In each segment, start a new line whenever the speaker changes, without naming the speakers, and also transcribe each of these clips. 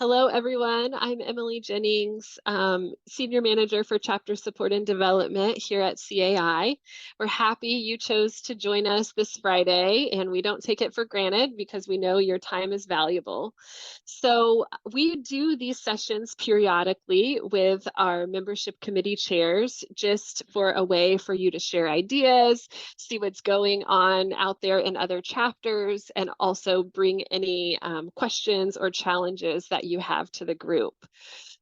Hello, everyone. I'm Emily Jennings, Senior Manager for Chapter Support and Development here at CAI. We're happy you chose to join us this Friday, and we don't take it for granted because we know your time is valuable. So we do these sessions periodically with our membership committee chairs, just for a way for you to share ideas, see what's going on out there in other chapters, and also bring any questions or challenges that you have to the group.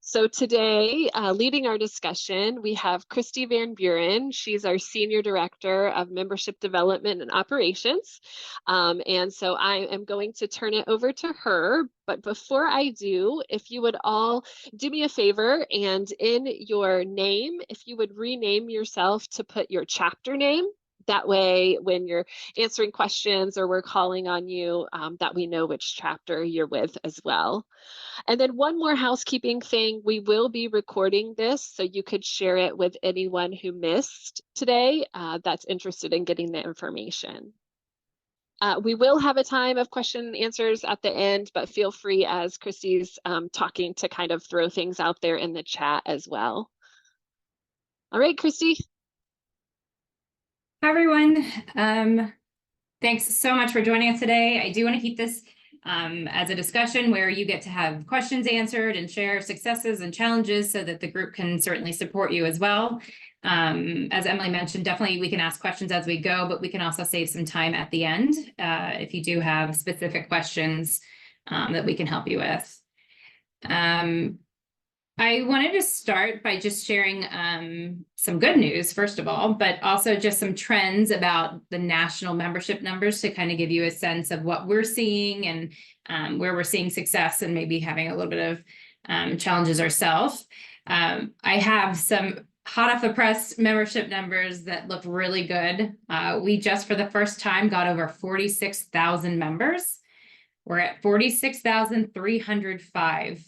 So today, leading our discussion, we have Christy Van Buren. She's our Senior Director of Membership Development and Operations. And so I am going to turn it over to her. But before I do, if you would all do me a favor and in your name, if you would rename yourself to put your chapter name. That way, when you're answering questions or we're calling on you, that we know which chapter you're with as well. And then one more housekeeping thing, we will be recording this so you could share it with anyone who missed today that's interested in getting the information. We will have a time of question and answers at the end, but feel free as Christy's talking to kind of throw things out there in the chat as well. All right, Christy.
Hi, everyone. Thanks so much for joining us today. I do want to keep this as a discussion where you get to have questions answered and share successes and challenges so that the group can certainly support you as well. As Emily mentioned, definitely we can ask questions as we go, but we can also save some time at the end if you do have specific questions that we can help you with. I wanted to start by just sharing some good news, first of all, but also just some trends about the national membership numbers to kind of give you a sense of what we're seeing and where we're seeing success and maybe having a little bit of challenges ourselves. I have some hot off the press membership numbers that look really good. We just for the first time got over 46,000 members. We're at 46,305.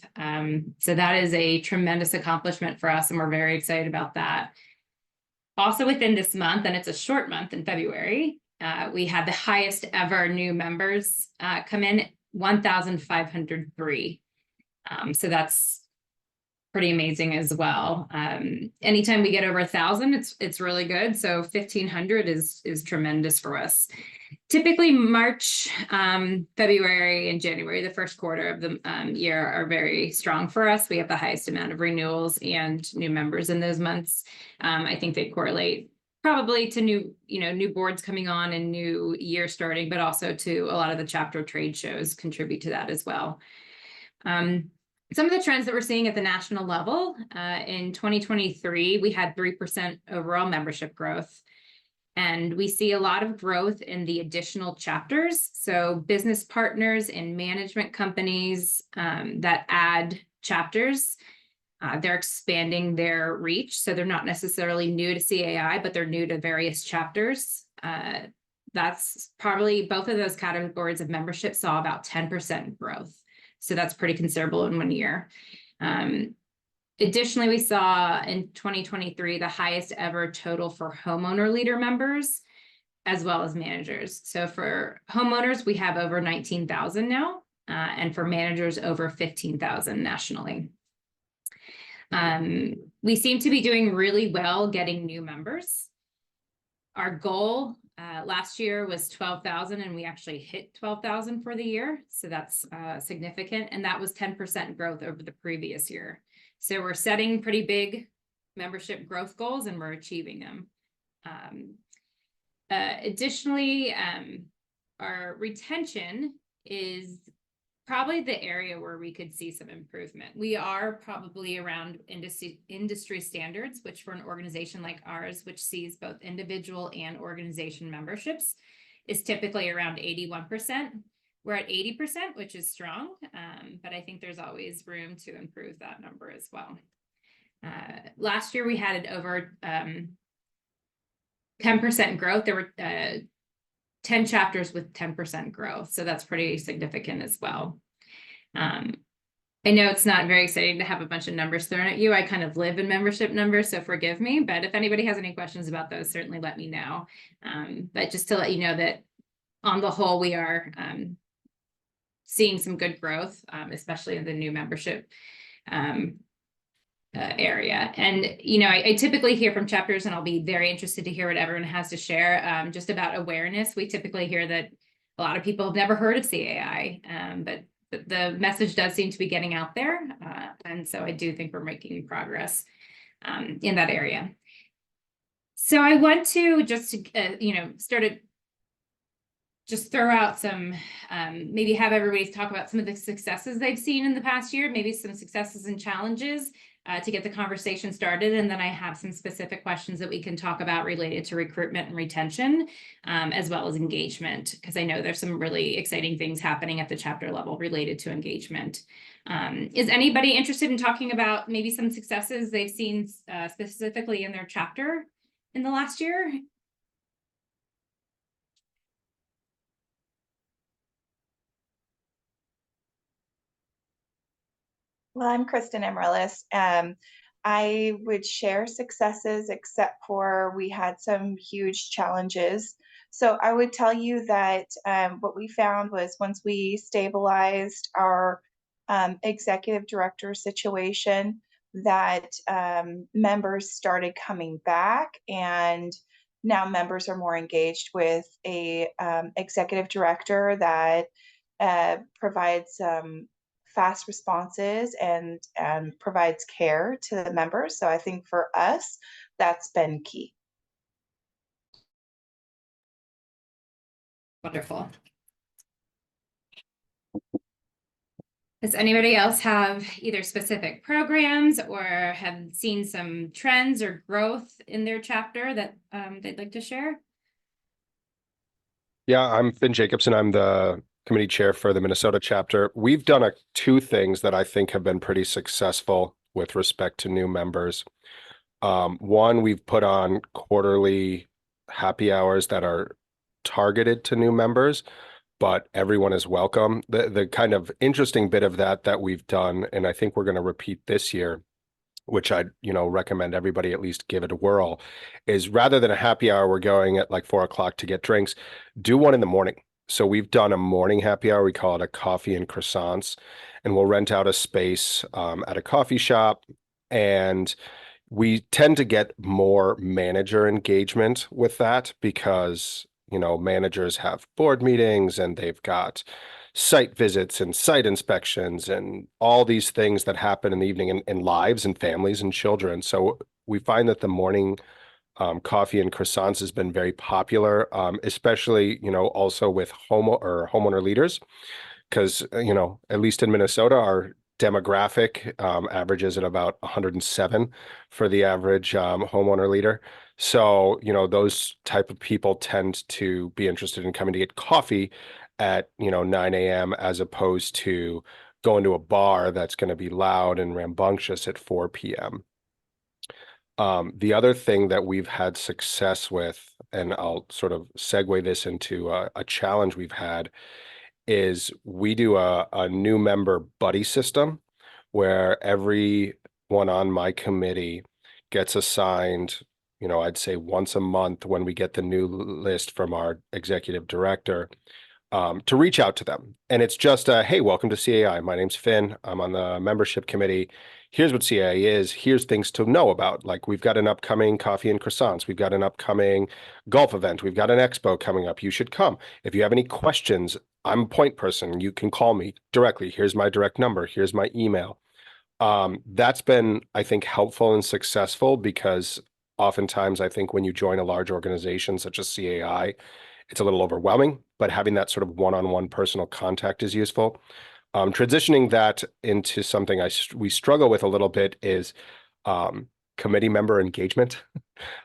So that is a tremendous accomplishment for us, and we're very excited about that. Also within this month, and it's a short month in February, we had the highest ever new members come in, 1,503. So that's pretty amazing as well. Anytime we get over 1,000, it's really good. So 1,500 is tremendous for us. Typically March, February, and January, the first quarter of the year, are very strong for us. We have the highest amount of renewals and new members in those months. I think they correlate probably to new boards coming on and new year starting, but also to a lot of the chapter trade shows contribute to that as well. Some of the trends that we're seeing at the national level, in 2023, we had 3% overall membership growth. And we see a lot of growth in the additional chapters. So business partners and management companies that add chapters, they're expanding their reach. So they're not necessarily new to CAI, but they're new to various chapters. That's probably both of those categories of membership saw about 10% growth. So that's pretty considerable in 1 year. Additionally, we saw in 2023 the highest ever total for homeowner leader members, as well as managers. So for homeowners, we have over 19,000 now, and for managers, over 15,000 nationally. We seem to be doing really well getting new members. Our goal last year was 12,000, and we actually hit 12,000 for the year. So that's significant. And that was 10% growth over the previous year. So we're setting pretty big membership growth goals, and we're achieving them. Additionally, our retention is probably the area where we could see some improvement. We are probably around industry standards, which for an organization like ours, which sees both individual and organization memberships, is typically around 81%. We're at 80%, which is strong, but I think there's always room to improve that number as well. Last year, we had over 10% growth. There were 10 chapters with 10% growth. So that's pretty significant as well. I know it's not very exciting to have a bunch of numbers thrown at you. I kind of live in membership numbers, so forgive me. But if anybody has any questions about those, certainly let me know. But just to let you know that on the whole, we are seeing some good growth, especially in the new membership area. And, I typically hear from chapters, and I'll be very interested to hear what everyone has to share, just about awareness. We typically hear that a lot of people have never heard of CAI, but the message does seem to be getting out there. And so I do think we're making progress in that area. So I want to just, just throw out some, maybe have everybody talk about some of the successes they've seen in the past year, maybe some successes and challenges to get the conversation started. And then I have some specific questions that we can talk about related to recruitment and retention, as well as engagement, because I know there's some really exciting things happening at the chapter level related to engagement. Is anybody interested in talking about maybe some successes they've seen specifically in their chapter in the last year?
Well, I'm Kristen Amaryllis. I would share successes, except for we had some huge challenges. So I would tell you that what we found was once we stabilized our executive director situation, that members started coming back, and now members are more engaged with a executive director that provides fast responses and provides care to the members. So I think for us, that's been key.
Wonderful. Does anybody else have either specific programs or have seen some trends or growth in their chapter that they'd like to share?
Yeah, I'm Finn Jacobson. I'm the committee chair for the Minnesota chapter. We've done two things that I think have been pretty successful with respect to new members. One, we've put on quarterly happy hours that are targeted to new members, but everyone is welcome. The kind of interesting bit of that we've done, and I think we're going to repeat this year, which I'd recommend everybody at least give it a whirl, is rather than a happy hour, we're going at like 4 o'clock to get drinks, do one in the morning. So we've done a morning happy hour. We call it a coffee and croissants, and we'll rent out a space at a coffee shop, and we tend to get more manager engagement with that because managers have board meetings and they've got site visits and site inspections and all these things that happen in the evening in lives and families and children. So we find that the morning coffee and croissants has been very popular, especially, also with homeowner leaders, because, at least in Minnesota, our demographic averages at about 107 for the average homeowner leader. So, those type of people tend to be interested in coming to get coffee at, 9 a.m. as opposed to going to a bar that's going to be loud and rambunctious at 4 p.m. The other thing that we've had success with, and I'll sort of segue this into a challenge we've had, is we do a new member buddy system where everyone on my committee gets assigned, I'd say once a month when we get the new list from our executive director, to reach out to them. And it's just, hey, welcome to CAI. My name's Finn. I'm on the membership committee. Here's what CAI is. Here's things to know about. Like, we've got an upcoming coffee and croissants. We've got an upcoming golf event. We've got an expo coming up. You should come. If you have any questions, I'm a point person. You can call me directly. Here's my direct number. Here's my email. That's been, I think, helpful and successful because oftentimes I think when you join a large organization such as CAI, it's a little overwhelming, but having that sort of one-on-one personal contact is useful. Transitioning that into something we struggle with a little bit is committee member engagement.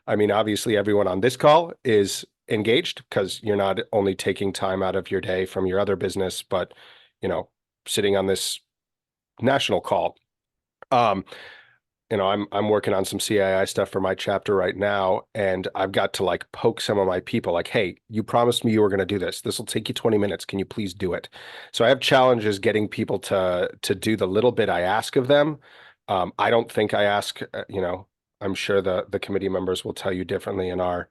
I mean, obviously everyone on this call is engaged because you're not only taking time out of your day from your other business, but, sitting on this national call. I'm working on some CII stuff for my chapter right now, and I've got to like poke some of my people like, hey, you promised me you were going to do this. This will take you 20 minutes. Can you please do it? So I have challenges getting people to do the little bit I ask of them. I don't think I ask, I'm sure the committee members will tell you differently, in our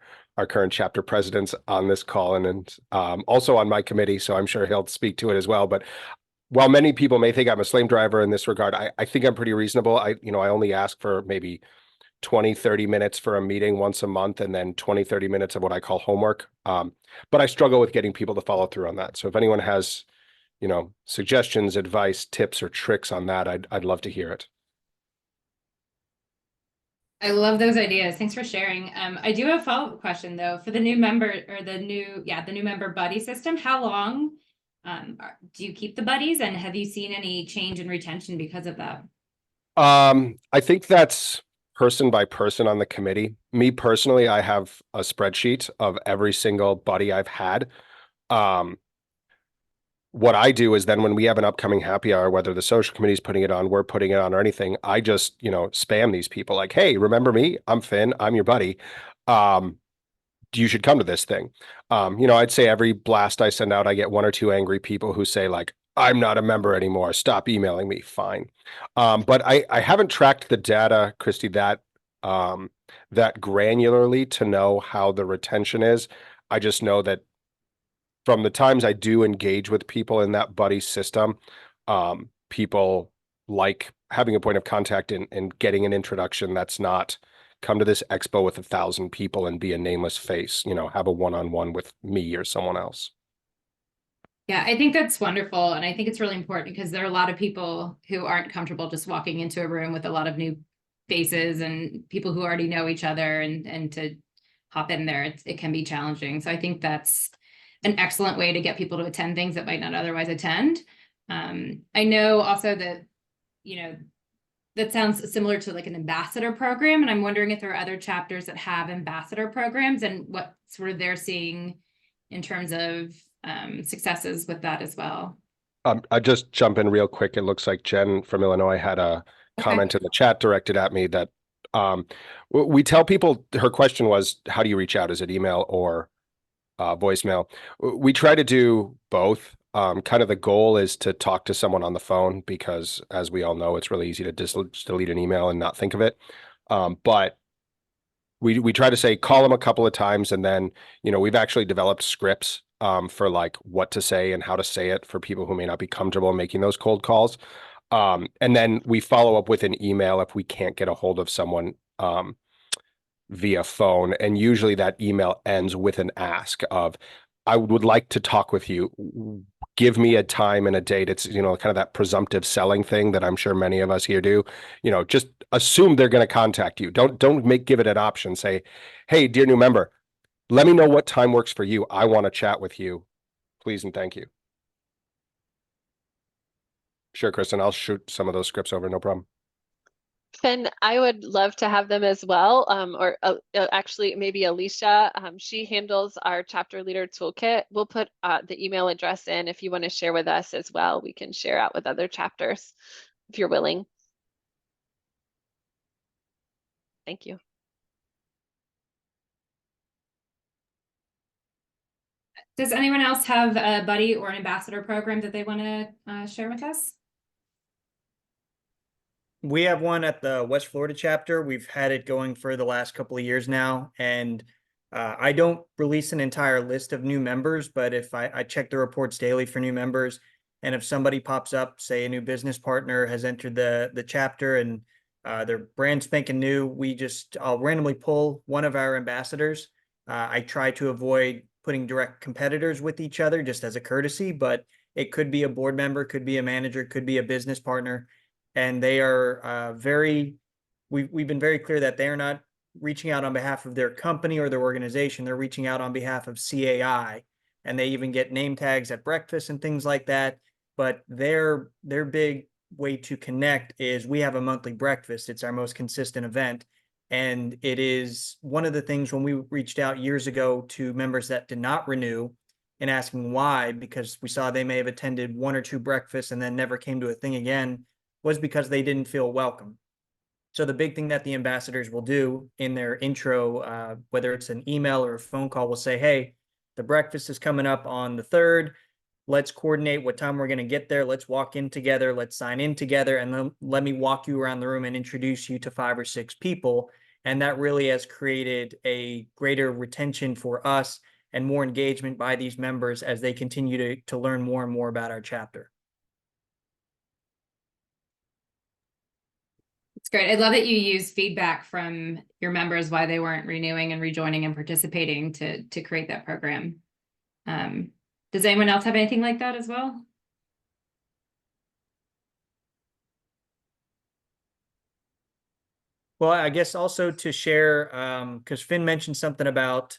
current chapter presidents on this call and also on my committee. So I'm sure he'll speak to it as well. But while many people may think I'm a slave driver in this regard, I think I'm pretty reasonable. I only ask for maybe 20, 30 minutes for a meeting once a month, and then 20, 30 minutes of what I call homework. But I struggle with getting people to follow through on that. So if anyone has, suggestions, advice, tips, or tricks on that, I'd love to hear it.
I love those ideas. Thanks for sharing. I do have a follow-up question though, for the new member or the new member buddy system. How long do you keep the buddies, and have you seen any change in retention because of that?
I think that's person by person on the committee. Me personally, I have a spreadsheet of every single buddy I've had. What I do is then when we have an upcoming happy hour, whether the social committee is putting it on, we're putting it on, or anything, I just, spam these people like, hey, remember me? I'm Finn. I'm your buddy. You should come to this thing. I'd say every blast I send out, I get one or two angry people who say like, I'm not a member anymore. Stop emailing me. Fine. But I haven't tracked the data, Christy, that granularly to know how the retention is. I just know that from the times I do engage with people in that buddy system, people like having a point of contact and getting an introduction that's not come to this expo with 1,000 people and be a nameless face, have a one-on-one with me or someone else.
Yeah, I think that's wonderful. And I think it's really important because there are a lot of people who aren't comfortable just walking into a room with a lot of new faces and people who already know each other, and to hop in there, it can be challenging. So I think that's an excellent way to get people to attend things that might not otherwise attend. I know also that, that sounds similar to like an ambassador program. And I'm wondering if there are other chapters that have ambassador programs and what sort of they're seeing in terms of successes with that as well.
I just jump in real quick. It looks like Jen from Illinois had a comment in the chat directed at me that we tell people, her question was, how do you reach out? Is it email or voicemail? We try to do both. Kind of the goal is to talk to someone on the phone because, as we all know, it's really easy to delete an email and not think of it. But we try to say call them a couple of times, and then we've actually developed scripts for like what to say and how to say it for people who may not be comfortable making those cold calls. And then we follow up with an email if we can't get a hold of someone via phone. And usually that email ends with an ask of, I would like to talk with you. Give me a time and a date. It's, kind of that presumptive selling thing that I'm sure many of us here do. Just assume they're going to contact you. Don't give it an option. Say, hey, dear new member, let me know what time works for you. I want to chat with you. Please and thank you. Sure, Kristen, I'll shoot some of those scripts over. No problem.
Finn, I would love to have them as well. Or actually, maybe Alicia. She handles our chapter leader toolkit. We'll put the email address in if you want to share with us as well. We can share out with other chapters if you're willing. Thank you.
Does anyone else have a buddy or an ambassador program that they want to share with us?
We have one at the West Florida chapter. We've had it going for the last couple of years now. And I don't release an entire list of new members, but if I check the reports daily for new members, and if somebody pops up, say a new business partner has entered the chapter and they're brand spanking new, I'll randomly pull one of our ambassadors. I try to avoid putting direct competitors with each other just as a courtesy, but it could be a board member, could be a manager, could be a business partner. And they are we've been very clear that they are not reaching out on behalf of their company or their organization. They're reaching out on behalf of CAI, and they even get name tags at breakfast and things like that. But their big way to connect is we have a monthly breakfast. It's our most consistent event. And it is one of the things when we reached out years ago to members that did not renew and asking why, because we saw they may have attended one or two breakfasts and then never came to a thing again, was because they didn't feel welcome. So the big thing that the ambassadors will do in their intro, whether it's an email or a phone call, will say, hey, the breakfast is coming up on the 3rd. Let's coordinate what time we're going to get there. Let's walk in together. Let's sign in together. And then let me walk you around the room and introduce you to 5 or 6 people. And that really has created a greater retention for us and more engagement by these members as they continue to learn more and more about our chapter.
It's great. I love that you use feedback from your members why they weren't renewing and rejoining and participating to create that program. Does anyone else have anything like that as well?
Well, I guess also to share, because Finn mentioned something about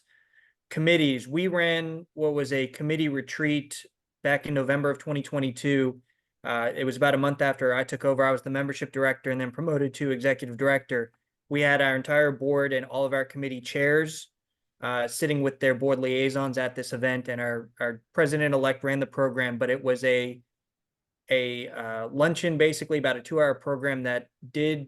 committees. We ran what was a committee retreat back in November of 2022. It was about a month after I took over. I was the membership director and then promoted to executive director. We had our entire board and all of our committee chairs sitting with their board liaisons at this event, and our president-elect ran the program, but it was a luncheon, basically about a 2-hour program that did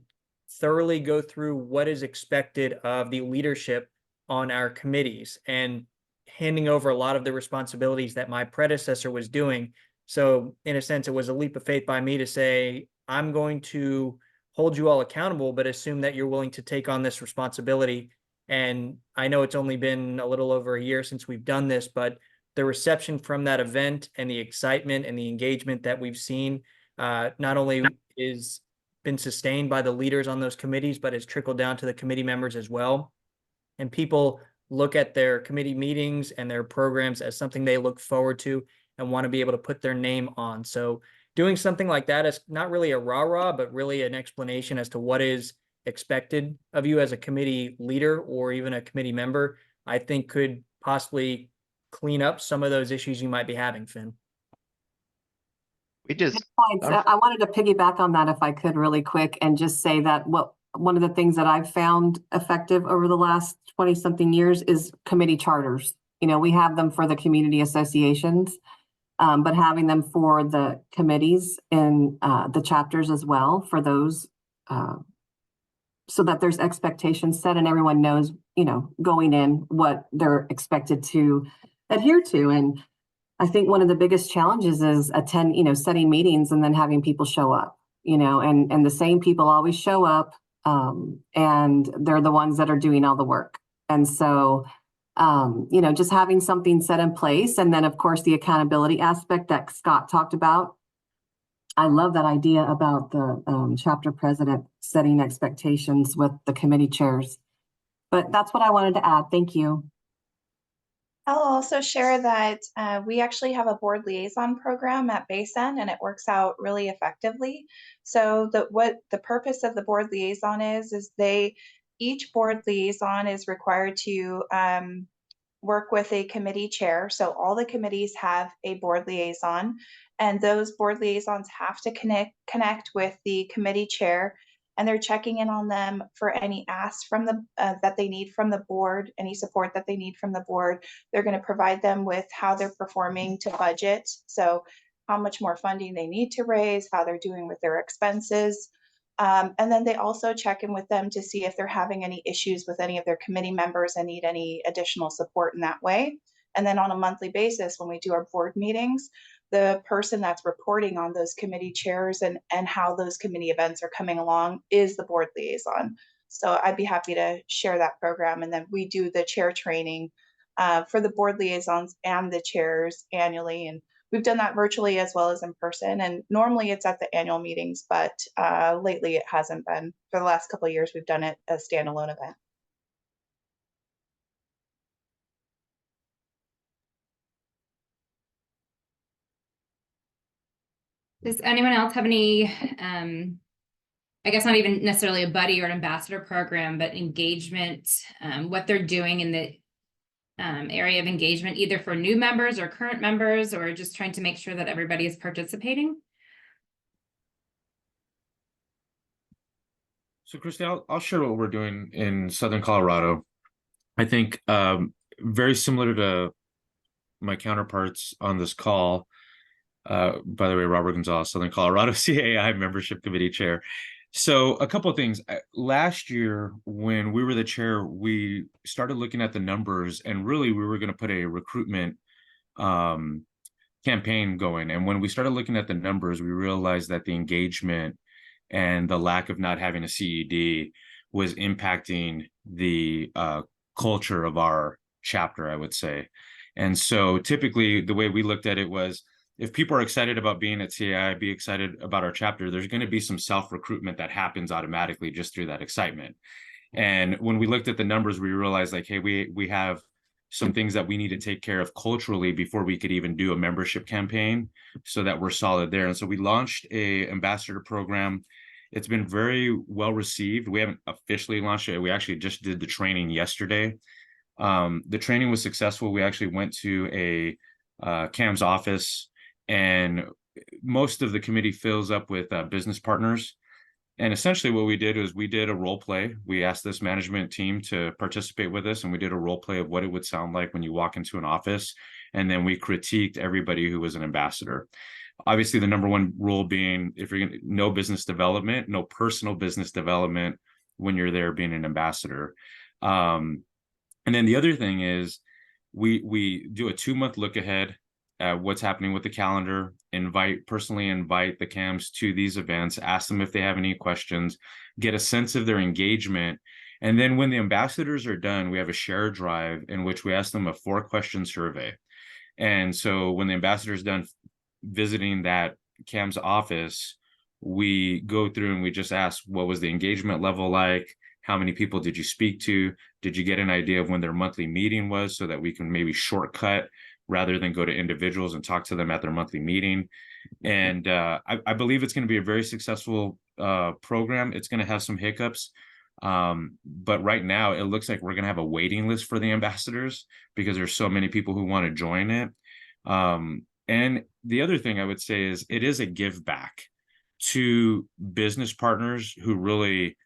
thoroughly go through what is expected of the leadership on our committees and handing over a lot of the responsibilities that my predecessor was doing. So in a sense, it was a leap of faith by me to say, I'm going to hold you all accountable, but assume that you're willing to take on this responsibility. And I know it's only been a little over a year since we've done this, but the reception from that event and the excitement and the engagement that we've seen not only is been sustained by the leaders on those committees, but has trickled down to the committee members as well. And people look at their committee meetings and their programs as something they look forward to and want to be able to put their name on. So doing something like that is not really a rah-rah, but really an explanation as to what is expected of you as a committee leader or even a committee member, I think could possibly clean up some of those issues you might be having, Finn.
We just,
I wanted to piggyback on that if I could really quick and just say that one of the things that I've found effective over the last 20 something years is committee charters. You know, we have them for the community associations, but having them for the committees in the chapters as well for those, so that there's expectations set and everyone knows, you know, going in what they're expected to adhere to. And I think one of the biggest challenges is setting meetings and then having people show up, you know, and the same people always show up, and they're the ones that are doing all the work. And so, just having something set in place. And then of course, the accountability aspect that Scott talked about. I love that idea about the chapter president setting expectations with the committee chairs, but that's what I wanted to add. Thank you.
I'll also share that we actually have a board liaison program at Basin, and it works out really effectively. So what the purpose of the board liaison is each board liaison is required to work with a committee chair. So all the committees have a board liaison, and those board liaisons have to connect with the committee chair, and they're checking in on them for any asks from the that they need from the board, any support that they need from the board. They're going to provide them with how they're performing to budget, so how much more funding they need to raise, how they're doing with their expenses. And then they also check in with them to see if they're having any issues with any of their committee members and need any additional support in that way. And then on a monthly basis, when we do our board meetings, the person that's reporting on those committee chairs and how those committee events are coming along is the board liaison. So I'd be happy to share that program. And then we do the chair training for the board liaisons and the chairs annually. And we've done that virtually as well as in person. And normally it's at the annual meetings, but lately it hasn't been. For the last couple of years, we've done it as a standalone event.
Does anyone else have any, I guess not even necessarily a buddy or an ambassador program, but engagement, what they're doing in the area of engagement, either for new members or current members, or just trying to make sure that everybody is participating?
So Christy, I'll share what we're doing in Southern Colorado. I think very similar to my counterparts on this call. By the way, Robert Gonzalez, Southern Colorado CAI Membership Committee Chair. So a couple of things. Last year, when we were the chair, we started looking at the numbers, and really we were going to put a recruitment campaign going. And when we started looking at the numbers, we realized that the engagement and the lack of not having a CED was impacting the culture of our chapter, I would say. And so typically the way we looked at it was, if people are excited about being at CAI, be excited about our chapter, there's going to be some self-recruitment that happens automatically just through that excitement. And when we looked at the numbers, we realized like, hey, we have some things that we need to take care of culturally before we could even do a membership campaign so that we're solid there. And so we launched a ambassador program. It's been very well received. We haven't officially launched it. We actually just did the training yesterday. The training was successful. We actually went to a CAM's office, and most of the committee fills up with business partners. And essentially what we did was we did a role play. We asked this management team to participate with us, and we did a role play of what it would sound like when you walk into an office. And then we critiqued everybody who was an ambassador. Obviously, the number one rule being, if you're going to, no business development, no personal business development when you're there being an ambassador. And then the other thing is we do a 2-month look ahead at what's happening with the calendar, personally invite the CAMs to these events, ask them if they have any questions, get a sense of their engagement. And then when the ambassadors are done, we have a share drive in which we ask them a 4-question survey. And so when the ambassador is done visiting that CAM's office, we go through and we just ask, what was the engagement level like? How many people did you speak to? Did you get an idea of when their monthly meeting was so that we can maybe shortcut rather than go to individuals and talk to them at their monthly meeting? And I believe it's going to be a very successful program. It's going to have some hiccups. But right now it looks like we're going to have a waiting list for the ambassadors because there's so many people who want to join it. And the other thing I would say is it is a give back to business partners who really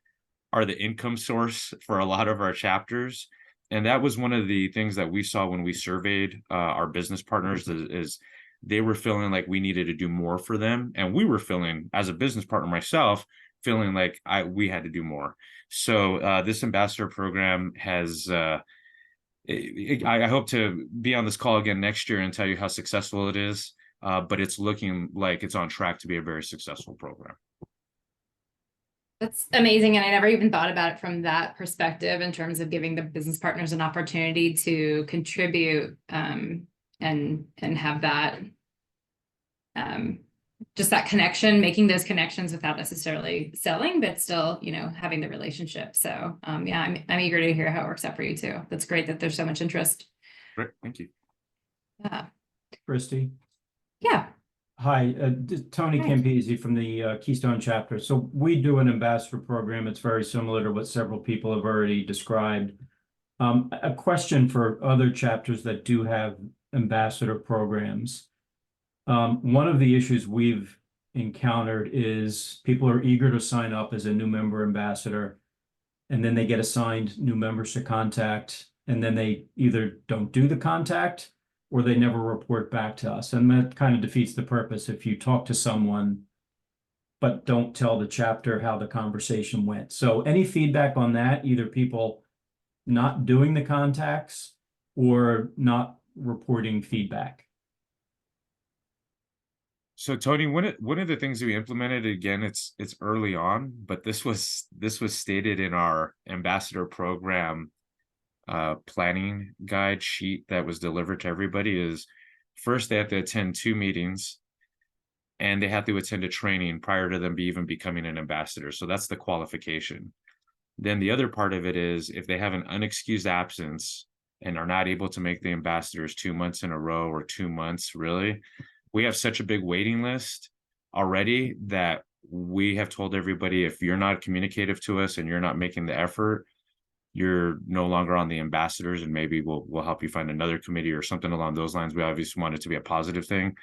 are the income source for a lot of our chapters. And that was one of the things that we saw when we surveyed our business partners is they were feeling like we needed to do more for them. And we were feeling, as a business partner myself, feeling like we had to do more. So this ambassador program has, I hope to be on this call again next year and tell you how successful it is. But it's looking like it's on track to be a very successful program.
That's amazing. And I never even thought about it from that perspective in terms of giving the business partners an opportunity to contribute and have that just that connection, making those connections without necessarily selling, but still, having the relationship. So yeah, I'm eager to hear how it works out for you too. That's great that there's so much interest.
Great, thank you.
Yeah.
Christy.
Yeah.
Hi, Tony
Hi.
Campisi from the Keystone chapter. So we do an ambassador program. It's very similar to what several people have already described. A question for other chapters that do have ambassador programs. One of the issues we've encountered is people are eager to sign up as a new member ambassador, and then they get assigned new members to contact, and then they either don't do the contact or they never report back to us. And that kind of defeats the purpose if you talk to someone but don't tell the chapter how the conversation went. So any feedback on that, either people not doing the contacts or not reporting feedback?
So Tony, one of the things we implemented, again, it's early on, but this was stated in our ambassador program planning guide sheet that was delivered to everybody, is first they have to attend 2 meetings and they have to attend a training prior to them even becoming an ambassador. So that's the qualification. Then the other part of it is if they have an unexcused absence and are not able to make the ambassadors 2 months in a row or 2 months, really, we have such a big waiting list already that we have told everybody, if you're not communicative to us and you're not making the effort, you're no longer on the ambassadors, and maybe we'll help you find another committee or something along those lines. We obviously want it to be a positive thing,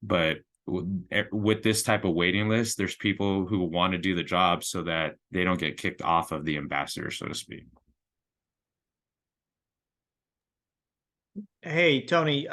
but with this type of waiting list, there's people who want to do the job so that they don't get kicked off of the ambassador, so to speak.
Hey, Tony,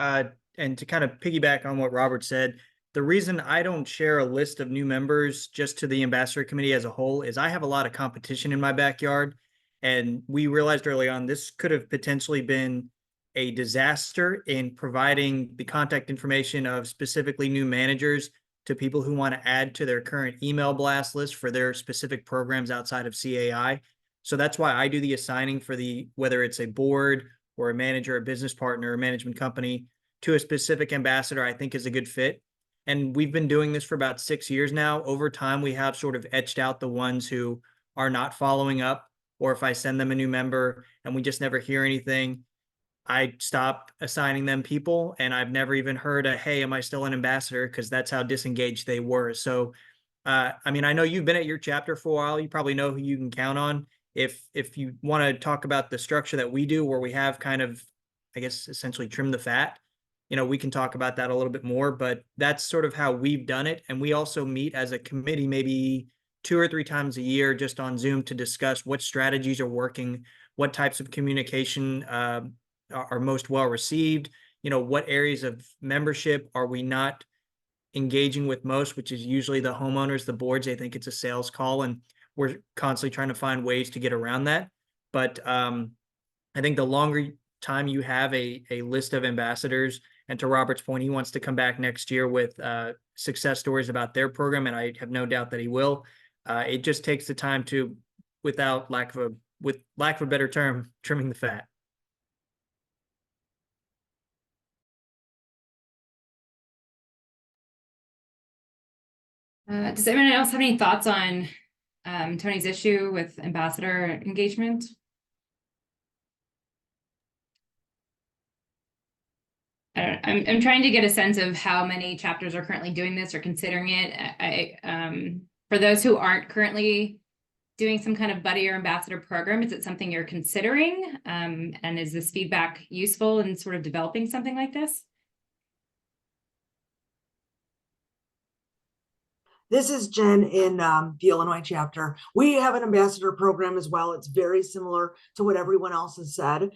and to kind of piggyback on what Robert said, the reason I don't share a list of new members just to the ambassador committee as a whole is I have a lot of competition in my backyard. And we realized early on this could have potentially been a disaster in providing the contact information of specifically new managers to people who want to add to their current email blast list for their specific programs outside of CAI. So that's why I do the assigning for whether it's a board or a manager, a business partner, a management company, to a specific ambassador I think is a good fit. And we've been doing this for about 6 years now. Over time, we have sort of etched out the ones who are not following up, or if I send them a new member and we just never hear anything, I stop assigning them people, and I've never even heard a, hey, am I still an ambassador? Because that's how disengaged they were. So, I mean, I know you've been at your chapter for a while. You probably know who you can count on. If you want to talk about the structure that we do, where we have kind of, I guess, essentially trim the fat, we can talk about that a little bit more, but that's sort of how we've done it. And we also meet as a committee maybe 2 or 3 times a year just on Zoom to discuss what strategies are working, what types of communication are most well received, what areas of membership are we not engaging with most, which is usually the homeowners, the boards. They think it's a sales call, and we're constantly trying to find ways to get around that. But I think the longer time you have a list of ambassadors, and to Robert's point, he wants to come back next year with success stories about their program, and I have no doubt that he will. It just takes the time to, with lack of a better term, trimming the fat.
Does anyone else have any thoughts on Tony's issue with ambassador engagement? I'm trying to get a sense of how many chapters are currently doing this or considering it. For those who aren't currently doing some kind of buddy or ambassador program, is it something you're considering? And is this feedback useful in sort of developing something like this?
This is Jen in the Illinois chapter. We have an ambassador program as well. It's very similar to what everyone else has said.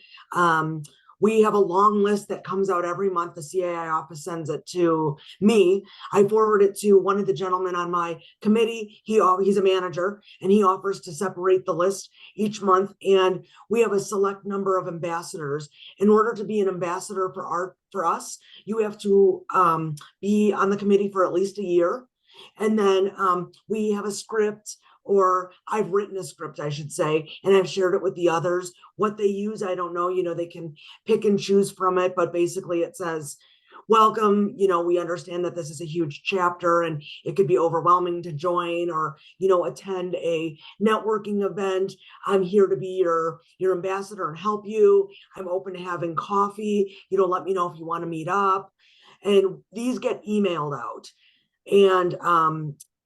We have a long list that comes out every month. The CAI office sends it to me. I forward it to one of the gentlemen on my committee. He's a manager, and he offers to separate the list each month. And we have a select number of ambassadors. In order to be an ambassador for us, you have to be on the committee for at least a year. And then we have a script, or I've written a script, I should say, and I've shared it with the others. What they use, I don't know, they can pick and choose from it, but basically it says, welcome, we understand that this is a huge chapter and it could be overwhelming to join or, attend a networking event. I'm here to be your ambassador and help you. I'm open to having coffee. Let me know if you want to meet up. And these get emailed out. And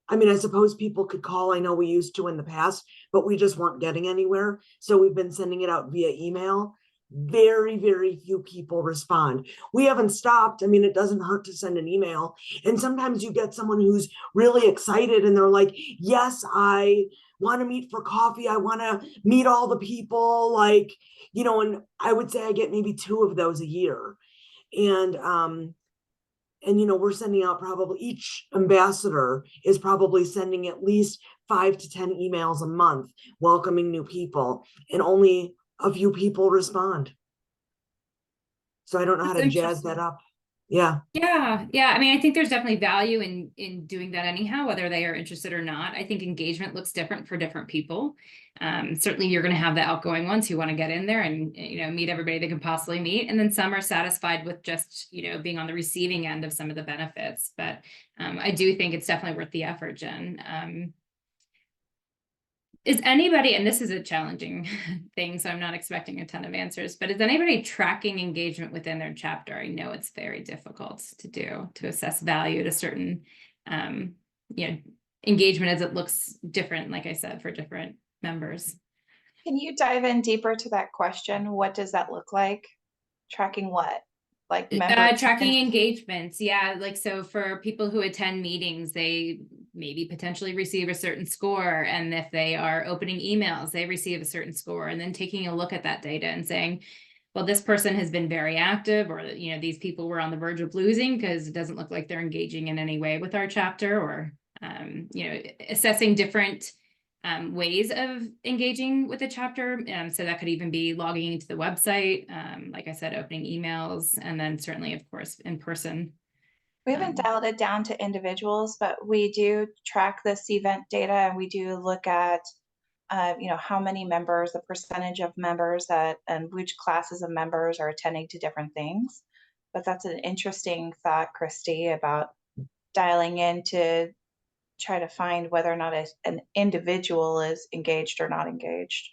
I suppose people could call. I know we used to in the past, but we just weren't getting anywhere. So we've been sending it out via email. Very, very few people respond. We haven't stopped. It doesn't hurt to send an email. And sometimes you get someone who's really excited and they're like, yes, I want to meet for coffee. I want to meet all the people, and I would say I get maybe 2 of those a year. And we're sending out, probably each ambassador is probably sending at least 5 to 10 emails a month welcoming new people, and only a few people respond. So I don't know how to jazz that up. Yeah.
Yeah. I think there's definitely value in doing that anyhow, whether they are interested or not. I think engagement looks different for different people. Certainly you're going to have the outgoing ones who want to get in there and, meet everybody they can possibly meet. And then some are satisfied with just, being on the receiving end of some of the benefits. But I do think it's definitely worth the effort, Jen. Is anybody, and this is a challenging thing, so I'm not expecting a ton of answers, but is anybody tracking engagement within their chapter? I know it's very difficult to do, to assess value to certain, engagement as it looks different, like I said, for different members.
Can you dive in deeper to that question? What does that look like? Tracking what? Like
tracking engagements. Yeah. So for people who attend meetings, they maybe potentially receive a certain score. And if they are opening emails, they receive a certain score, and then taking a look at that data and saying, well, this person has been very active, or, these people were on the verge of losing because it doesn't look like they're engaging in any way with our chapter, or, assessing different ways of engaging with the chapter. So that could even be logging into the website, like I said, opening emails, and then certainly, of course, in person.
We haven't dialed it down to individuals, but we do track this event data, and we do look at, how many members, the percentage of members and which classes of members are attending to different things. But that's an interesting thought, Christy, about dialing in to try to find whether or not an individual is engaged or not engaged.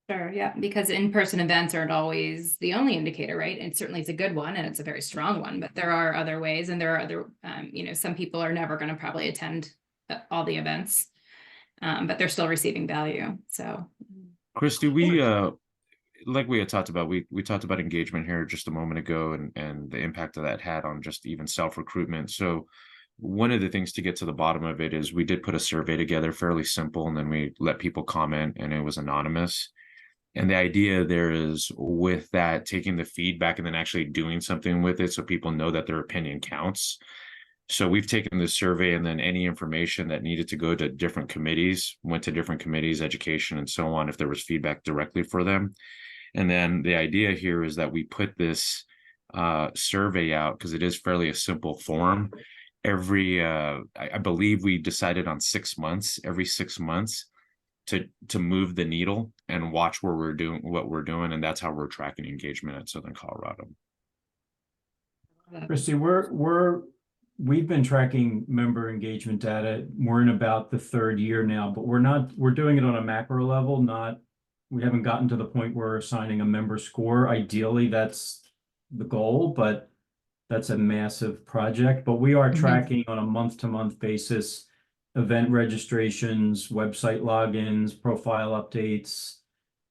Sure, yeah, because in-person events aren't always the only indicator, right? And certainly it's a good one and it's a very strong one, but there are other ways, and there are other, some people are never going to probably attend all the events, but they're still receiving value. So,
Christy, like we had talked about, we talked about engagement here just a moment ago, and the impact that had on just even self-recruitment. So one of the things to get to the bottom of it is we did put a survey together, fairly simple, and then we let people comment, and it was anonymous. And the idea there is, with that, taking the feedback and then actually doing something with it so people know that their opinion counts. So we've taken this survey, and then any information that needed to go to different committees went to different committees, education and so on, if there was feedback directly for them. And then the idea here is that we put this survey out, because it is fairly a simple form. I believe we decided on 6 months, every 6 months, to move the needle and watch what we're doing, and that's how we're tracking engagement at Southern Colorado.
Christy, we've been tracking member engagement data. We're in about the 3rd year now, but we're doing it on a macro level, we haven't gotten to the point where we're assigning a member score. Ideally, that's the goal, but that's a massive project. But we are tracking on a month-to-month basis event registrations, website logins, profile updates,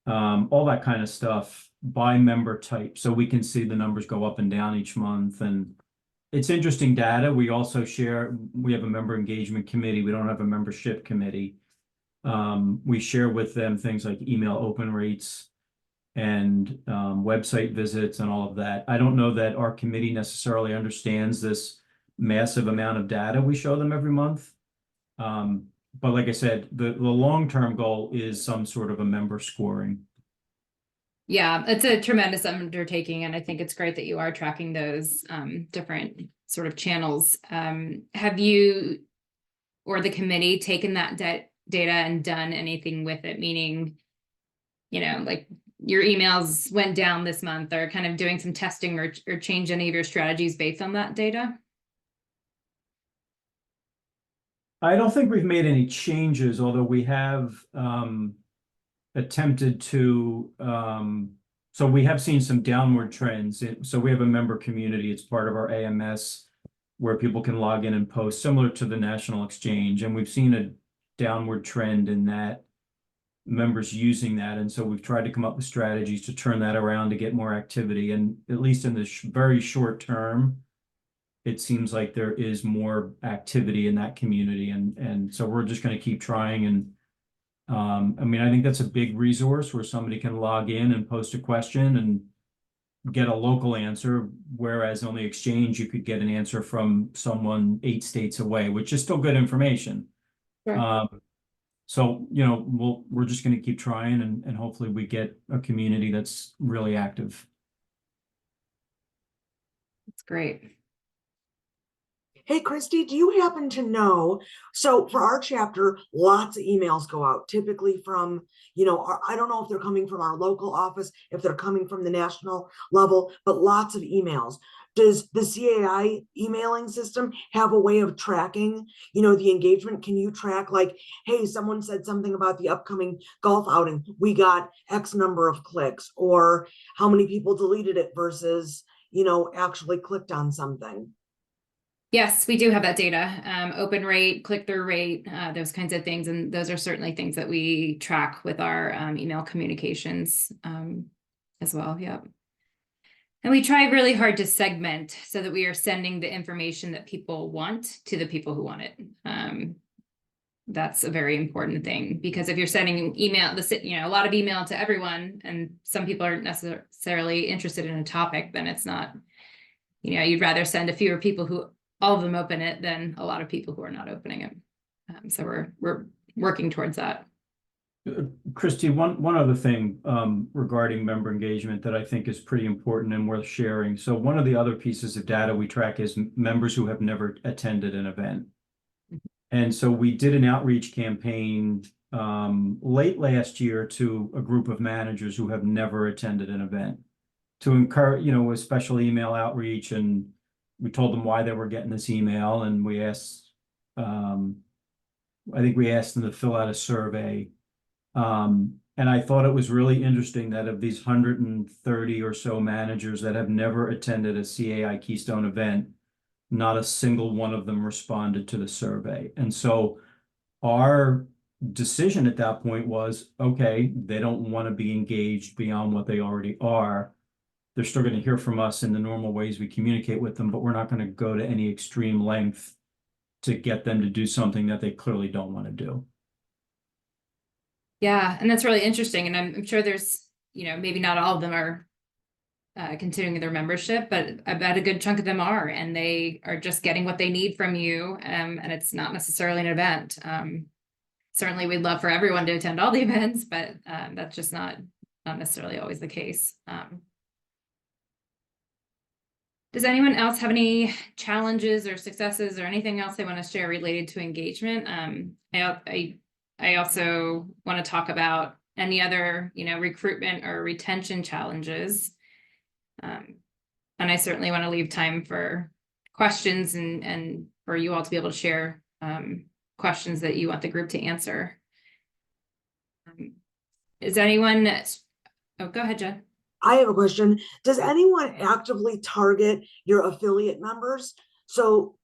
all that kind of stuff by member type. So we can see the numbers go up and down each month. And it's interesting data. We also we have a member engagement committee. We don't have a membership committee. We share with them things like email open rates and website visits and all of that. I don't know that our committee necessarily understands this massive amount of data we show them every month. But like I said, the long-term goal is some sort of a member scoring.
yeah, it's a tremendous undertaking, and I think it's great that you are tracking those different sort of channels. Have you or the committee taken that data and done anything with it? Meaning, like your emails went down this month, or kind of doing some testing or change any of your strategies based on that data?
I don't think we've made any changes, although we have attempted to, so we have seen some downward trends. So we have a member community. It's part of our AMS where people can log in and post, similar to the National Exchange. And we've seen a downward trend in that, members using that. And so we've tried to come up with strategies to turn that around to get more activity. And at least in the very short term, it seems like there is more activity in that community. And so we're just going to keep trying. And I think that's a big resource where somebody can log in and post a question and get a local answer, whereas on the Exchange, you could get an answer from someone 8 states away, which is still good information.
Sure.
So, we're just going to keep trying, and hopefully we get a community that's really active.
That's great.
Hey, Christy, do you happen to know? So for our chapter, lots of emails go out, typically from, I don't know if they're coming from our local office, if they're coming from the national level, but lots of emails. Does the CAI emailing system have a way of tracking, the engagement? Can you track, like, hey, someone said something about the upcoming golf outing, we got X number of clicks, or how many people deleted it versus, actually clicked on something?
Yes, we do have that data, open rate, click-through rate, those kinds of things. And those are certainly things that we track with our email communications as well. Yep. And we try really hard to segment so that we are sending the information that people want to the people who want it. That's a very important thing, because if you're sending email, a lot of email to everyone, and some people aren't necessarily interested in a topic, then it's not, you'd rather send a fewer people who all of them open it than a lot of people who are not opening it. So we're working towards that.
Christy, one other thing regarding member engagement that I think is pretty important and worth sharing. So one of the other pieces of data we track is members who have never attended an event. And so we did an outreach campaign late last year to a group of managers who have never attended an event, to encourage, a special email outreach and we told them why they were getting this email, and we asked, I think we asked them to fill out a survey. And I thought it was really interesting that of these 130 or so managers that have never attended a CAI Keystone event, not a single one of them responded to the survey. And so our decision at that point was, okay, they don't want to be engaged beyond what they already are. They're still going to hear from us in the normal ways we communicate with them, but we're not going to go to any extreme length to get them to do something that they clearly don't want to do.
Yeah, and that's really interesting. And I'm sure there's, maybe not all of them are continuing their membership, but I bet a good chunk of them are, and they are just getting what they need from you. And it's not necessarily an event. Certainly we'd love for everyone to attend all the events, but that's just not necessarily always the case. Does anyone else have any challenges or successes or anything else they want to share related to engagement? I also want to talk about any other, recruitment or retention challenges. And I certainly want to leave time for questions and for you all to be able to share questions that you want the group to answer. Is anyone, oh, go ahead, Jen.
I have a question. Does anyone actively target your affiliate members? So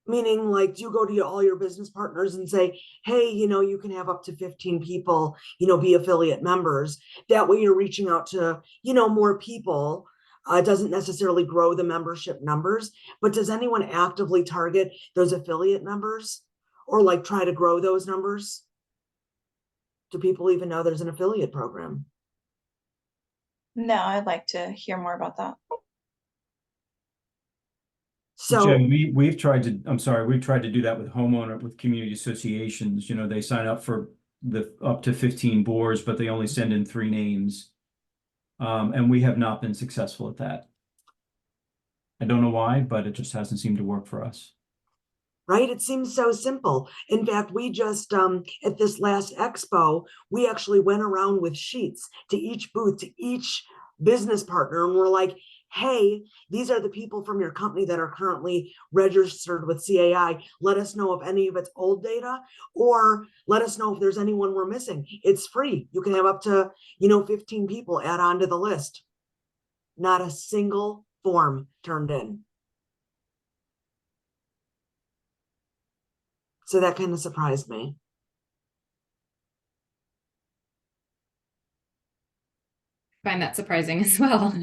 meaning, like, do you go to all your business partners and say, hey, you can have up to 15 people, be affiliate members. That way you're reaching out to, more people. It doesn't necessarily grow the membership numbers, but does anyone actively target those affiliate members or like try to grow those numbers? Do people even know there's an affiliate program?
No, I'd like to hear more about that.
So Jen, we've tried to do that with community associations. They sign up for the up to 15 boards, but they only send in 3 names. And we have not been successful at that. I don't know why, but it just hasn't seemed to work for us.
Right? It seems so simple. In fact, we just, at this last expo, we actually went around with sheets to each booth, to each business partner. And we're like, hey, these are the people from your company that are currently registered with CAI. Let us know if any of it's old data, or let us know if there's anyone we're missing. It's free. You can have up to, 15 people add on to the list. Not a single form turned in. So that kind of surprised me.
I find that surprising as well.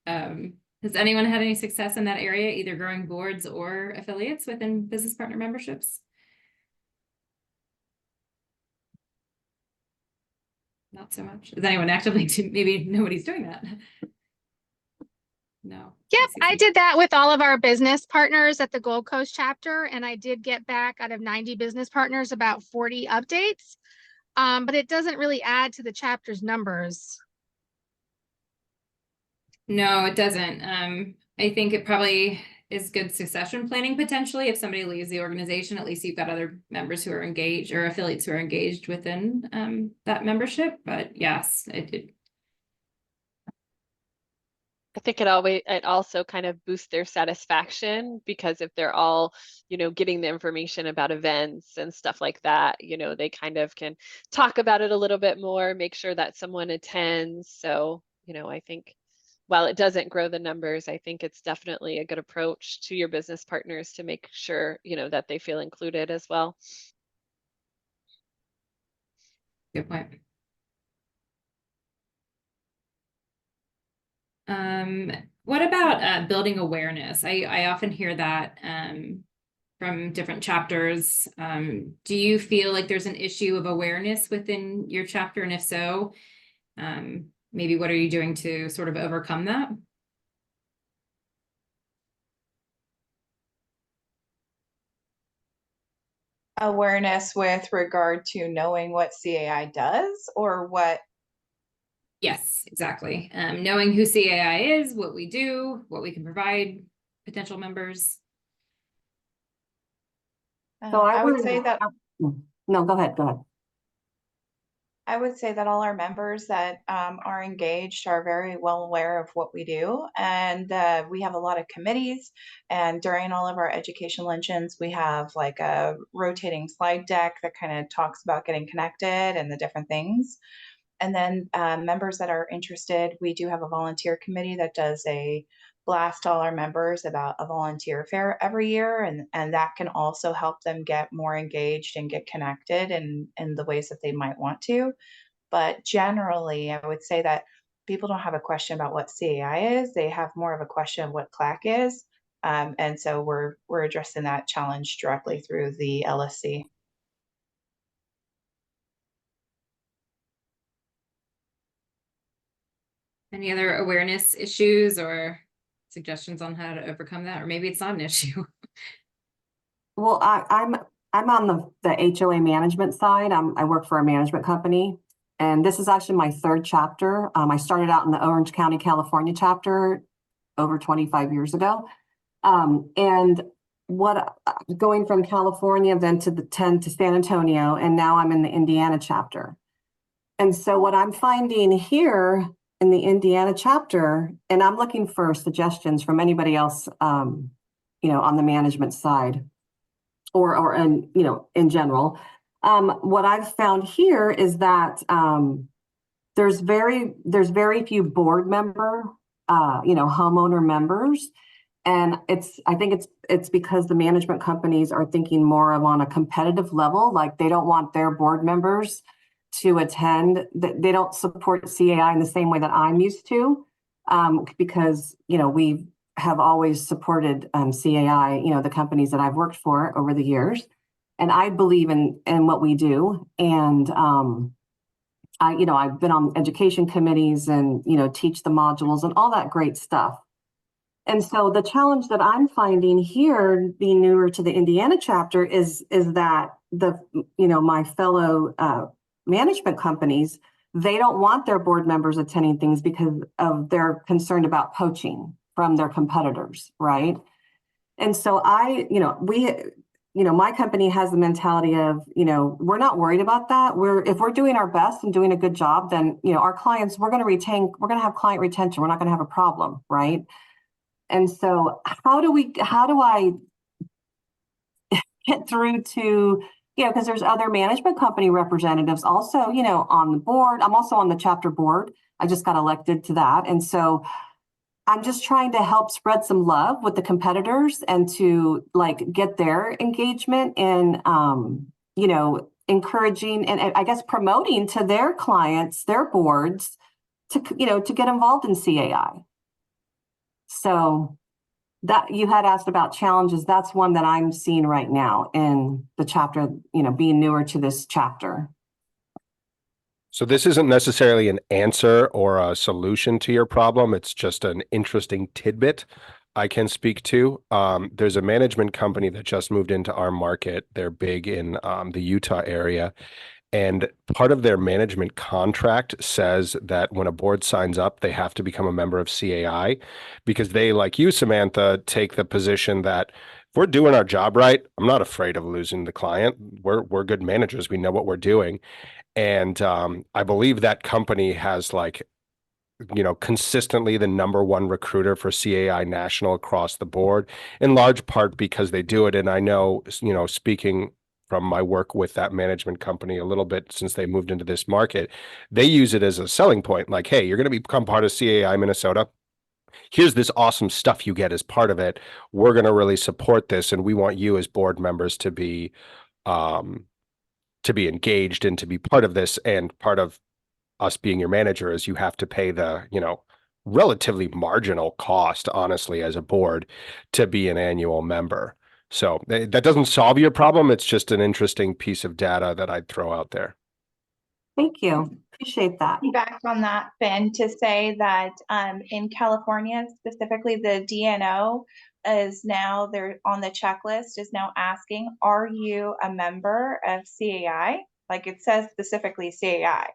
Has anyone had any success in that area, either growing boards or affiliates within business partner memberships? Not so much. Is anyone actively maybe nobody's doing that? No.
Yep, I did that with all of our business partners at the Gold Coast chapter, and I did get back out of 90 business partners about 40 updates, but it doesn't really add to the chapter's numbers.
No, it doesn't. I think it probably is good succession planning potentially. If somebody leaves the organization, at least you've got other members who are engaged or affiliates who are engaged within that membership. But yes, it
I think it also kind of boosts their satisfaction, because if they're all, getting the information about events and stuff like that, they kind of can talk about it a little bit more, make sure that someone attends. So, I think while it doesn't grow the numbers, I think it's definitely a good approach to your business partners to make sure, that they feel included as well.
good point. What about building awareness? I often hear that from different chapters. Do you feel like there's an issue of awareness within your chapter? And if so, maybe what are you doing to sort of overcome that?
Awareness with regard to knowing what CAI does, or what?
Yes, exactly. Knowing who CAI is, what we do, what we can provide potential members.
So
I would say that.
No, go ahead.
I would say that all our members that are engaged are very well aware of what we do. And we have a lot of committees. And during all of our education luncheons, we have like a rotating slide deck that kind of talks about getting connected and the different things. And then members that are interested, we do have a volunteer committee that does a blast to all our members about a volunteer fair every year. And that can also help them get more engaged and get connected in the ways that they might want to. But generally, I would say that people don't have a question about what CAI is. They have more of a question of what CLAC is. And so we're addressing that challenge directly through the LSC.
Any other awareness issues or suggestions on how to overcome that? Or maybe it's not an issue.
Well, I'm on the HOA management side. I work for a management company, and this is actually my third chapter. I started out in the Orange County, California chapter over 25 years ago. And going from California then to to San Antonio, and now I'm in the Indiana chapter. And so what I'm finding here in the Indiana chapter, and I'm looking for suggestions from anybody else, on the management side or in general. What I've found here is that there's very few board member, homeowner members. And I think it's because the management companies are thinking more of on a competitive level, like they don't want their board members to attend. They don't support CAI in the same way that I'm used to, because we have always supported CAI, the companies that I've worked for over the years, and I believe in what we do. And I've been on education committees and teach the modules and all that great stuff. And so the challenge that I'm finding here, being newer to the Indiana chapter, is that my fellow management companies, they don't want their board members attending things because they're concerned about poaching from their competitors, right? And so my company has the mentality of, we're not worried about that. If we're doing our best and doing a good job, then our clients, we're going to have client retention. We're not going to have a problem, right? And so how do I get through to, because there's other management company representatives also, on the board. I'm also on the chapter board. I just got elected to that. And so I'm just trying to help spread some love with the competitors and to get their engagement in, encouraging and I guess promoting to their clients, their boards to get involved in CAI. So that you had asked about challenges, that's one that I'm seeing right now in the chapter, being newer to this chapter.
So this isn't necessarily an answer or a solution to your problem. It's just an interesting tidbit I can speak to. There's a management company that just moved into our market. They're big in the Utah area. And part of their management contract says that when a board signs up, they have to become a member of CAI, because they, like you, Samantha, take the position that if we're doing our job right, I'm not afraid of losing the client. We're good managers. We know what we're doing. And I believe that company has consistently the #1 recruiter for CAI national across the board, in large part because they do it. And I know, speaking from my work with that management company a little bit since they moved into this market, they use it as a selling point. Like, hey, you're going to become part of CAI Minnesota. Here's this awesome stuff you get as part of it. We're going to really support this. And we want you as board members to be engaged and to be part of this. And part of us being your manager is you have to pay the, relatively marginal cost, honestly, as a board to be an annual member. So that doesn't solve your problem. It's just an interesting piece of data that I'd throw out there.
Thank you. Appreciate that.
Back on that, Finn, to say that in California, specifically the DNO is now, they're on the checklist, is now asking, are you a member of CAI? Like it says specifically CAI.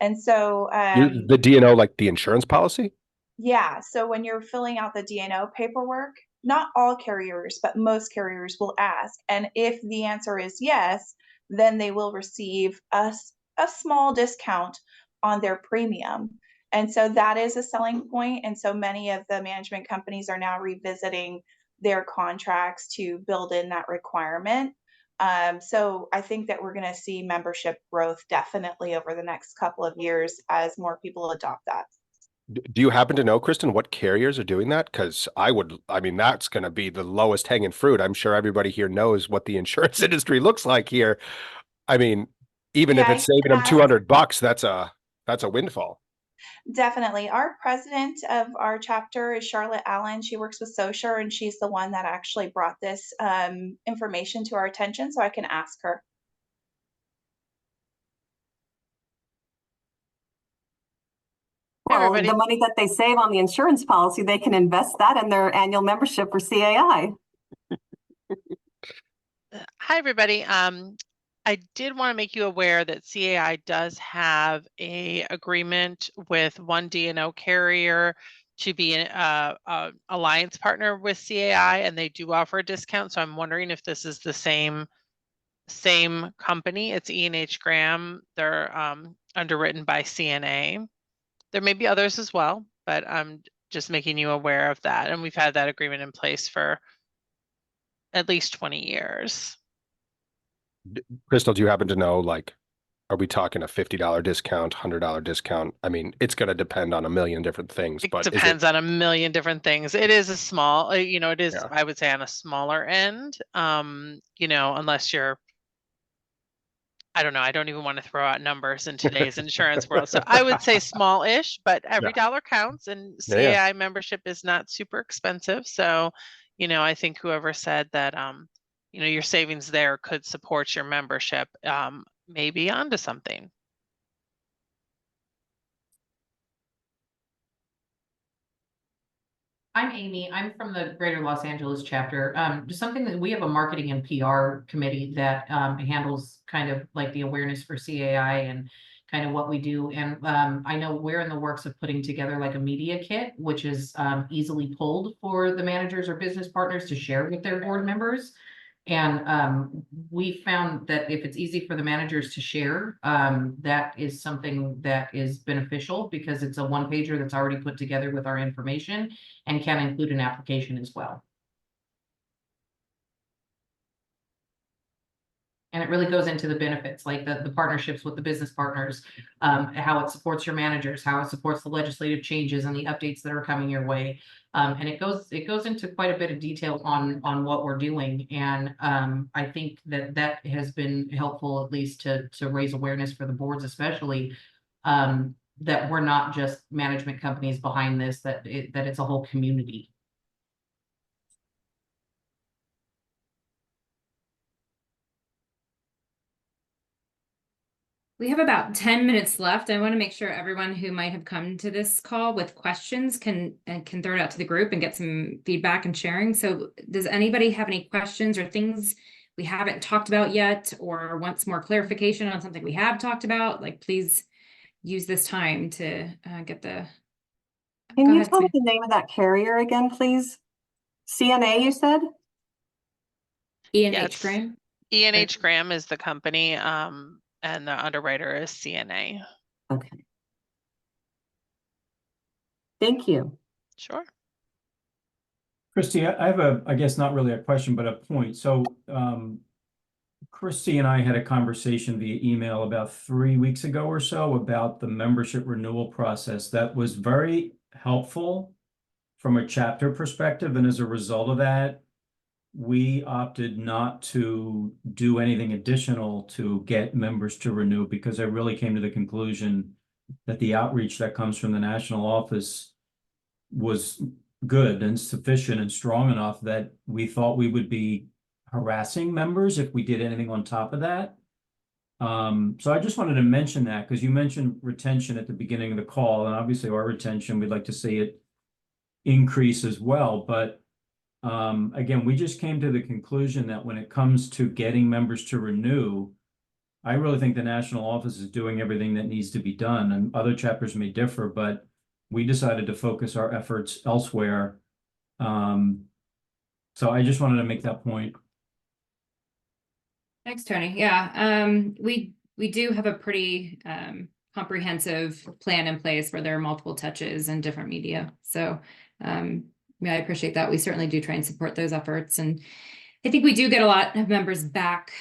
And so
The DNO, like the insurance policy?
Yeah. So when you're filling out the DNO paperwork, not all carriers, but most carriers will ask. And if the answer is yes, then they will receive us a small discount on their premium. And so that is a selling point. And so many of the management companies are now revisiting their contracts to build in that requirement. So I think that we're going to see membership growth definitely over the next couple of years as more people adopt that.
Do you happen to know, Kristen, what carriers are doing that? Because I mean, that's going to be the lowest hanging fruit. I'm sure everybody here knows what the insurance industry looks like here. I mean, even if
Yeah,
it's saving them $200, that's a windfall.
definitely. Our president of our chapter is Charlotte Allen. She works with Socher, and she's the one that actually brought this information to our attention, so I can ask her.
Well,
everybody.
the money that they save on the insurance policy, they can invest that in their annual membership for CAI.
Hi, everybody. I did want to make you aware that CAI does have a agreement with one D&O carrier to be an alliance partner with CAI, and they do offer a discount. So I'm wondering if this is the same company. It's E&H Graham. They're underwritten by CNA. There may be others as well, but I'm just making you aware of that. And we've had that agreement in place for at least 20 years.
Crystal, do you happen to know, like, are we talking a $50 discount, $100 discount? I mean, it's going to depend on a million different things,
It
but
depends on a million different things. It is a small, it is,
Yeah.
I would say, on a smaller end, unless you're, I don't know, I don't even want to throw out numbers in today's insurance world. So I would say small-ish, but every dollar counts, and CAI membership is not super expensive. So, I think whoever said that, your savings there could support your membership, may be onto something.
I'm Amy. I'm from the Greater Los Angeles chapter. Just something that we have a marketing and PR committee that handles kind of like the awareness for CAI and kind of what we do. And I know we're in the works of putting together like a media kit, which is easily pulled for the managers or business partners to share with their board members. And we found that if it's easy for the managers to share, that is something that is beneficial because it's a one-pager that's already put together with our information and can include an application as well. And it really goes into the benefits, like the partnerships with the business partners, how it supports your managers, how it supports the legislative changes and the updates that are coming your way. And it goes into quite a bit of detail on what we're doing. And I think that has been helpful, at least to raise awareness for the boards, especially that we're not just management companies behind this, that it's a whole community.
We have about 10 minutes left. I want to make sure everyone who might have come to this call with questions can throw it out to the group and get some feedback and sharing. So does anybody have any questions or things we haven't talked about yet, or wants more clarification on something we have talked about? Like, please use this time to get the...
Can you tell me the name of that carrier again, please? CNA, you said?
E&H Graham?
E&H Graham is the company. And the underwriter is CNA.
Okay. Thank you.
Sure.
Christy, I have I guess not really a question, but a point. So Christy and I had a conversation via email about 3 weeks ago or so about the membership renewal process. That was very helpful from a chapter perspective. And as a result of that, we opted not to do anything additional to get members to renew, because I really came to the conclusion that the outreach that comes from the national office was good and sufficient and strong enough that we thought we would be harassing members if we did anything on top of that. So I just wanted to mention that, because you mentioned retention at the beginning of the call, and obviously our retention, we'd like to see it increase as well. But again, we just came to the conclusion that when it comes to getting members to renew, I really think the national office is doing everything that needs to be done, and other chapters may differ, but we decided to focus our efforts elsewhere. So I just wanted to make that point.
Thanks, Tony. Yeah, we we do have a pretty comprehensive plan in place where there are multiple touches and different media. So yeah, I appreciate that. We certainly do try and support those efforts. And I think we do get a lot of members back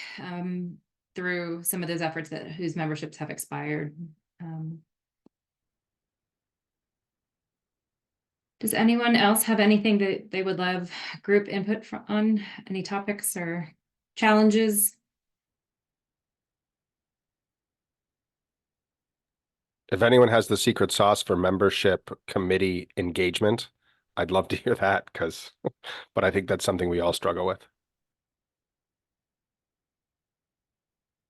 through some of those efforts whose memberships have expired. Does anyone else have anything that they would love group input on? Any topics or challenges?
If anyone has the secret sauce for membership committee engagement, I'd love to hear that, but I think that's something we all struggle with.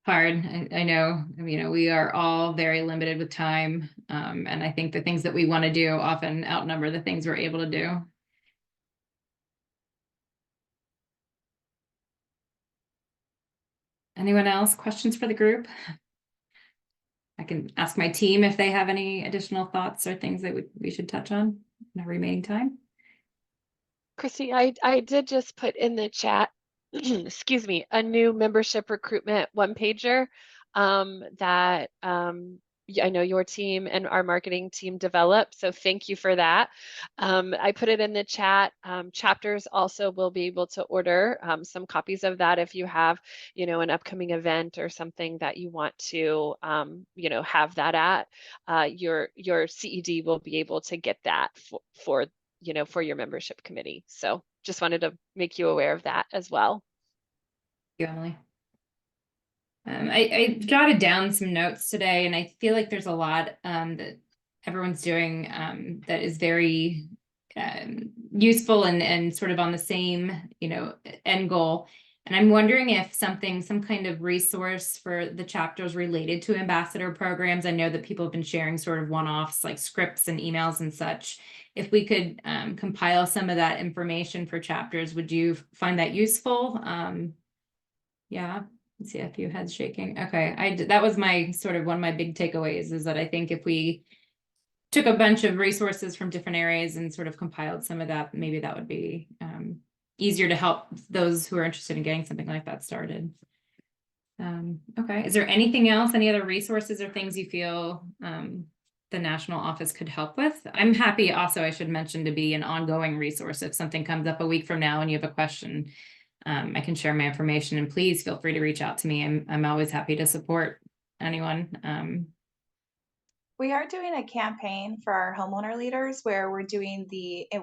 Hard. I know, we are all very limited with time. And I think the things that we want to do often outnumber the things we're able to do. Anyone else? Questions for the group? I can ask my team if they have any additional thoughts or things that we should touch on in our remaining time.
Christy, I did just put in the chat, excuse me, a new membership recruitment one-pager that I know your team and our marketing team developed. So thank you for that. I put it in the chat. Chapters also will be able to order some copies of that if you have, an upcoming event or something that you want to, have that at. Your CED will be able to get that for your membership committee. So just wanted to make you aware of that as well.
Thank you, Emily. I jotted down some notes today, and I feel like there's a lot that everyone's doing that is very useful and sort of on the same, end goal. And I'm wondering if some kind of resource for the chapters related to ambassador programs. I know that people have been sharing sort of one-offs like scripts and emails and such. If we could compile some of that information for chapters, would you find that useful? Yeah. Let's see a few heads shaking. Okay, that was my sort of one of my big takeaways, is that I think if we took a bunch of resources from different areas and sort of compiled some of that, maybe that would be easier to help those who are interested in getting something like that started. Okay, is there anything else, any other resources or things you feel the national office could help with? I'm happy also, I should mention, to be an ongoing resource. If something comes up a week from now and you have a question, I can share my information, and please feel free to reach out to me. I'm always happy to support anyone.
We are doing a campaign for our homeowner leaders where we're doing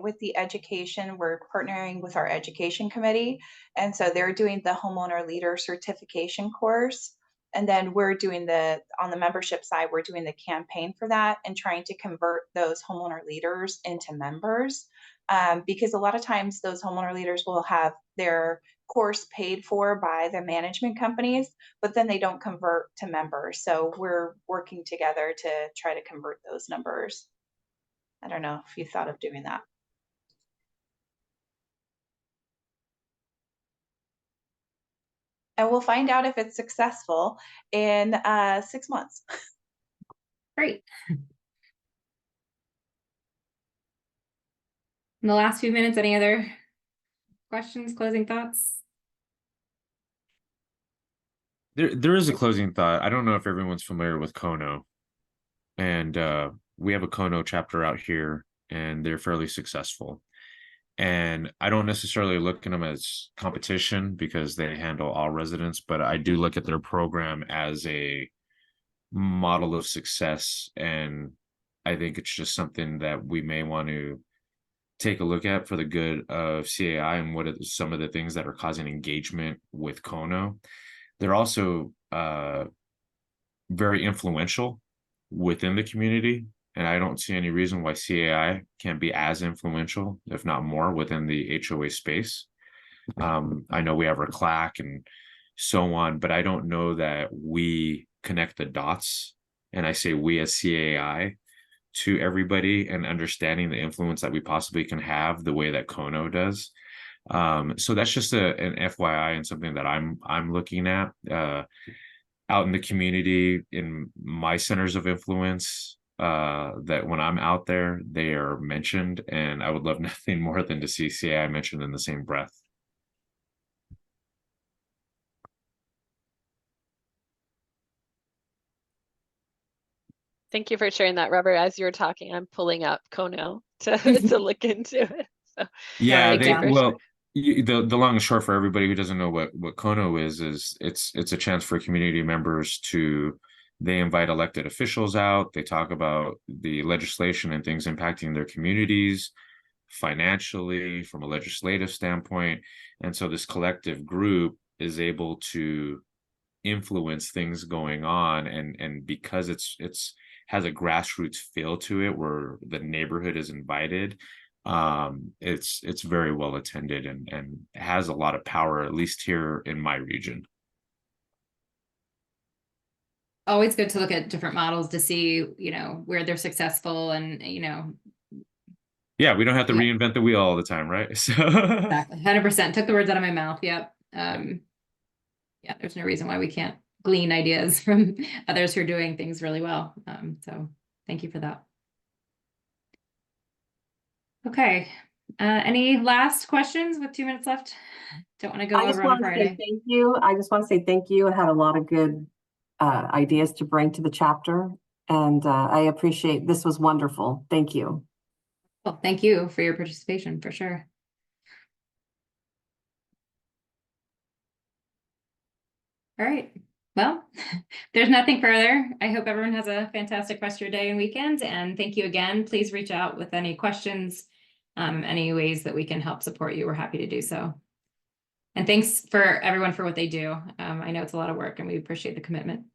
with the education, we're partnering with our education committee. And so they're doing the homeowner leader certification course. And then we're doing on the membership side, we're doing the campaign for that and trying to convert those homeowner leaders into members. Because a lot of times those homeowner leaders will have their course paid for by the management companies, but then they don't convert to members. So we're working together to try to convert those numbers. I don't know if you thought of doing that. And we'll find out if it's successful in 6 months.
Great. In the last few minutes, any other questions, closing thoughts?
There is a closing thought. I don't know if everyone's familiar with Kono, and we have a Kono chapter out here, and they're fairly successful. And I don't necessarily look at them as competition because they handle all residents, but I do look at their program as a model of success. And I think it's just something that we may want to take a look at for the good of CAI and what are some of the things that are causing engagement with Kono. They're also very influential within the community, and I don't see any reason why CAI can't be as influential, if not more, within the HOA space. I know we have our CLAC and so on, but I don't know that we connect the dots, and I say we as CAI, to everybody and understanding the influence that we possibly can have the way that Kono does. So that's just an FYI and something that I'm looking at out in the community in my centers of influence, that when I'm out there, they are mentioned, and I would love nothing more than to see CAI mentioned in the same breath.
Thank you for sharing that, Robert. As you were talking, I'm pulling up Kono to to look into it. So
Yeah,
thank you for sharing.
the long and short for everybody who doesn't know what Kono is it's a chance for community members to, they invite elected officials out, they talk about the legislation and things impacting their communities financially from a legislative standpoint. And so this collective group is able to influence things going on, and because it's has a grassroots feel to it where the neighborhood is invited, it's very well attended and has a lot of power, at least here in my region.
Always good to look at different models to see, where they're successful and,
Yeah, we don't have to
Yeah.
reinvent the wheel all the time, right? So
exactly. 100% took the words out of my mouth. Yep. Yeah, there's no reason why we can't glean ideas from others who are doing things really well. So thank you for that. Okay. Any last questions with 2 minutes left? Don't want to go
I just
over on a
want to say
Friday.
thank you. I just want to say thank you. I had a lot of good ideas to bring to the chapter, and I appreciate, this was wonderful. Thank you.
Well, thank you for your participation, for sure. All right. Well, there's nothing further. I hope everyone has a fantastic rest of your day and weekend. And thank you again. Please reach out with any questions, any ways that we can help support you. We're happy to do so. And thanks for everyone for what they do. I know it's a lot of work and we appreciate the commitment.